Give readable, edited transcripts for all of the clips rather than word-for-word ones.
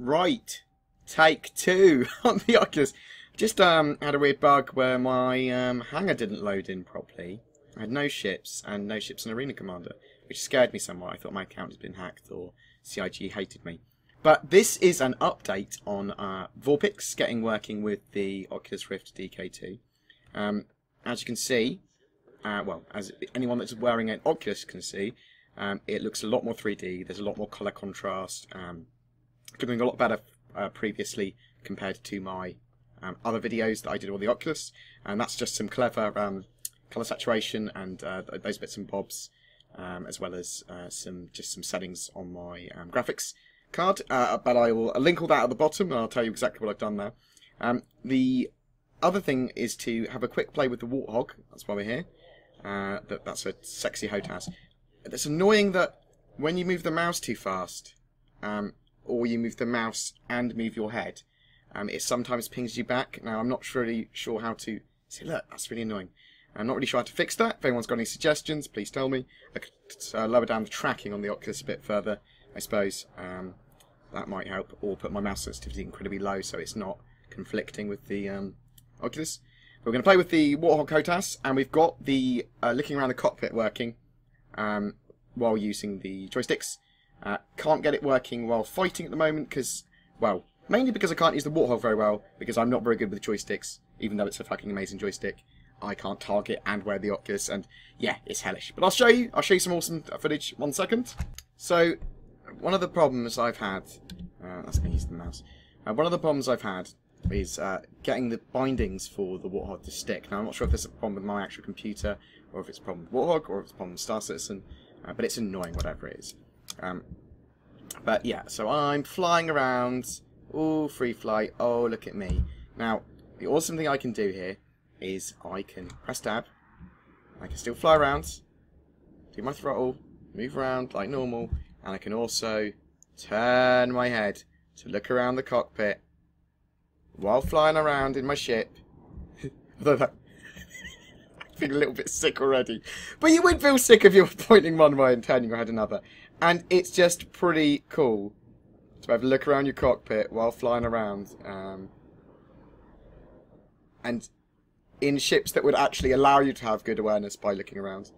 Right, take two on the Oculus. Just had a weird bug where my hangar didn't load in properly. I had no ships and no ships in Arena Commander, which scared me somewhat. I thought my account had been hacked or CIG hated me. But this is an update on vorpX getting working with the Oculus Rift DK2. As you can see, well, as anyone that's wearing an Oculus can see, it looks a lot more 3D. There's a lot more colour contrast. Doing a lot better previously compared to my other videos that I did on the Oculus. And that's just some clever colour saturation and those bits and bobs, as well as some settings on my graphics card. But I will link all that at the bottom and I'll tell you exactly what I've done there. The other thing is to have a quick play with the Warthog. That's why we're here. That's a sexy HOTAS. It's annoying that when you move the mouse too fast, or you move the mouse and move your head, it sometimes pings you back. Now, I'm not really sure how to... See, look, that's really annoying. I'm not really sure how to fix that. If anyone's got any suggestions, please tell me. I could lower down the tracking on the Oculus a bit further, I suppose. That might help. Or put my mouse sensitivity incredibly low so it's not conflicting with the Oculus. We're going to play with the Warthog HOTAS, and we've got the looking around the cockpit working while using the joysticks. Can't get it working while fighting at the moment because, well, mainly because I can't use the Warthog very well, because I'm not very good with joysticks, even though it's a fucking amazing joystick. I can't target and wear the Oculus, and yeah, it's hellish. But I'll show you some awesome footage. 1 second. So, one of the problems I've had, that's going to use the mouse. One of the problems I've had is getting the bindings for the Warthog to stick. Now, I'm not sure if there's a problem with my actual computer, or if it's a problem with Warthog, or if it's a problem with Star Citizen, but it's annoying, whatever it is. But yeah, so I'm flying around. Ooh, free flight. Oh, look at me. Now, the awesome thing I can do here is I can press tab. I can still fly around, do my throttle, move around like normal, and I can also turn my head to look around the cockpit while flying around in my ship. Although I feel a little bit sick already. But you would feel sick if you're pointing one way and turning your head another. And it's just pretty cool to have a look around your cockpit while flying around. And in ships that would actually allow you to have good awareness by looking around.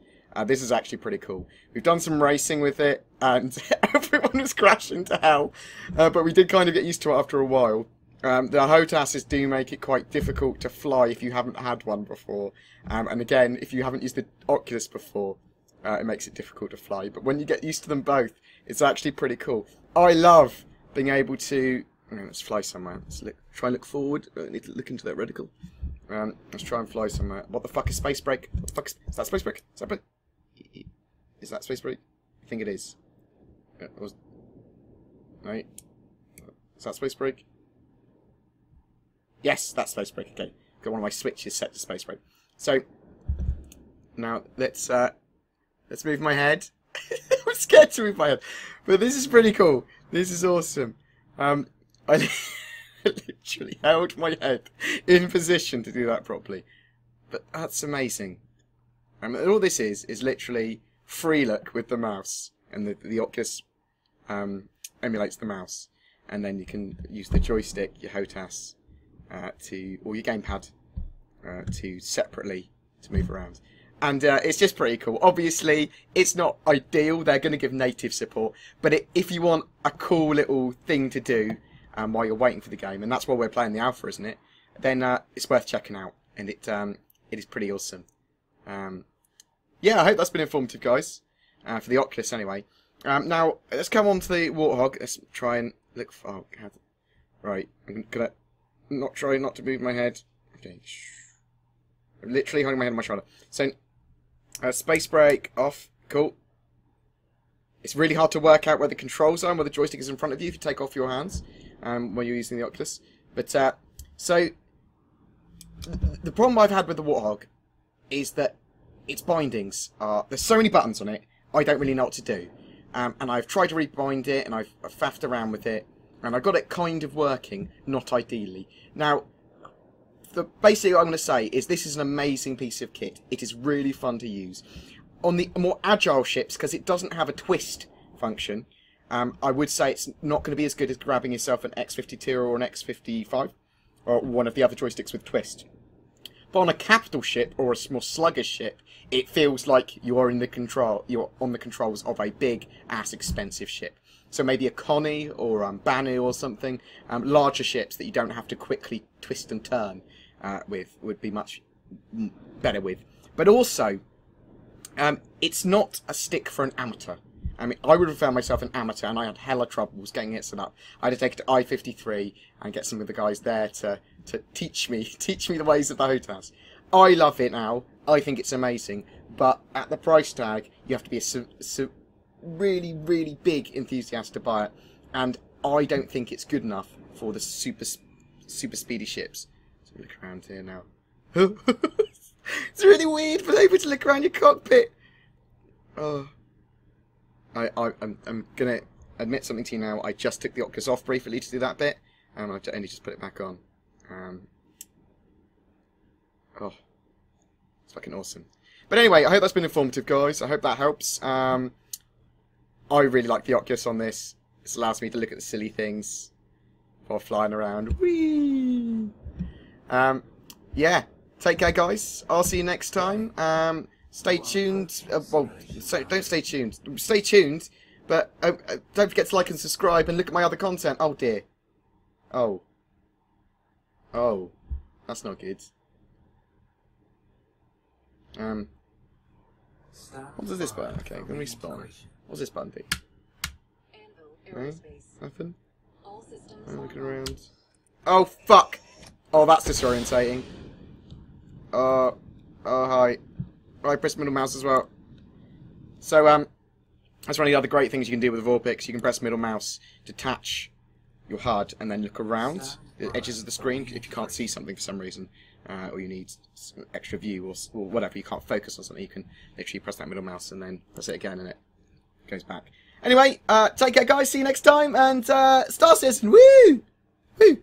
This is actually pretty cool. We've done some racing with it, and everyone was crashing to hell. But we did kind of get used to it after a while. The HOTASes do make it quite difficult to fly if you haven't had one before. And again, if you haven't used the Oculus before, it makes it difficult to fly. But when you get used to them both, it's actually pretty cool. I love being able to... let's fly somewhere. Let's try and look forward. I need to look into that reticle. Let's try and fly somewhere. What the fuck is space brake? What the fuck is that space brake? Is that space brake? I think it is. Right. Is that space brake? Yes, that's space brake. Okay. Got one of my switches set to space brake. So now let's move my head. I'm scared to move my head, but this is pretty cool. This is awesome. I literally held my head in position to do that properly, but that's amazing. All this is literally freelook with the mouse, and the Oculus emulates the mouse, and then you can use the joystick, your HOTAS, or your gamepad to separately to move around. And it's just pretty cool. Obviously, it's not ideal. They're going to give native support, but if you want a cool little thing to do while you're waiting for the game, and that's why we're playing the alpha, isn't it? Then it's worth checking out, and it is pretty awesome. Yeah, I hope that's been informative, guys, for the Oculus anyway. Now, let's come on to the Warthog. Let's try and look for... Oh, God. Right, I'm going to try not to move my head. Okay. I'm literally holding my head on my shoulder. So, space brake off. Cool. It's really hard to work out where the controls are and where the joystick is in front of you if you take off your hands when you're using the Oculus. But, so, the problem I've had with the Warthog is that its bindings are... There's so many buttons on it, I don't really know what to do. And I've tried to rebind it, and I've faffed around with it, and I got it kind of working, not ideally. Now, basically what I'm going to say is this is an amazing piece of kit. It is really fun to use. On the more agile ships, because it doesn't have a twist function, I would say it's not going to be as good as grabbing yourself an X52 or an X55, or one of the other joysticks with twist. But on a capital ship or a more sluggish ship, it feels like you're on the controls of a big ass expensive ship. So maybe a Connie or Banu or something, larger ships that you don't have to quickly twist and turn with would be much better with. But also, it's not a stick for an amateur. I mean, I would have found myself an amateur, and I had hella troubles getting it set up. I had to take it to I-53 and get some of the guys there to teach me the ways of the HOTAS. I love it now. I think it's amazing. But at the price tag, you have to be a really, really big enthusiast to buy it. And I don't think it's good enough for the super speedy ships. Let's look around here now. It's really weird being able to look around your cockpit. Oh. I'm gonna admit something to you now. I just took the Oculus off briefly to do that bit, and I only just put it back on. Oh, it's fucking awesome. But anyway, I hope that's been informative, guys. I hope that helps. I really like the Oculus on this. It allows me to look at the silly things while flying around. Whee! Yeah, take care, guys. I'll see you next time. Stay tuned. Well, don't stay tuned. Stay tuned, but don't forget to like and subscribe and look at my other content. Oh dear. Oh. Oh. That's not good. What does this button? Okay, I'm gonna respawn. What's this button do? No? Nothing? I'm looking around. Oh fuck! Oh, that's disorientating. Oh hi. I press middle mouse as well. So, that's one of the other great things you can do with the vorpX. You can press middle mouse, detach your HUD, and then look around the edges of the screen if you can't see something for some reason, or you need some extra view or whatever. You can't focus on something. You can literally press that middle mouse and then press it again, and it goes back. Anyway, take care, guys. See you next time, and Star Citizen. Woo! Woo!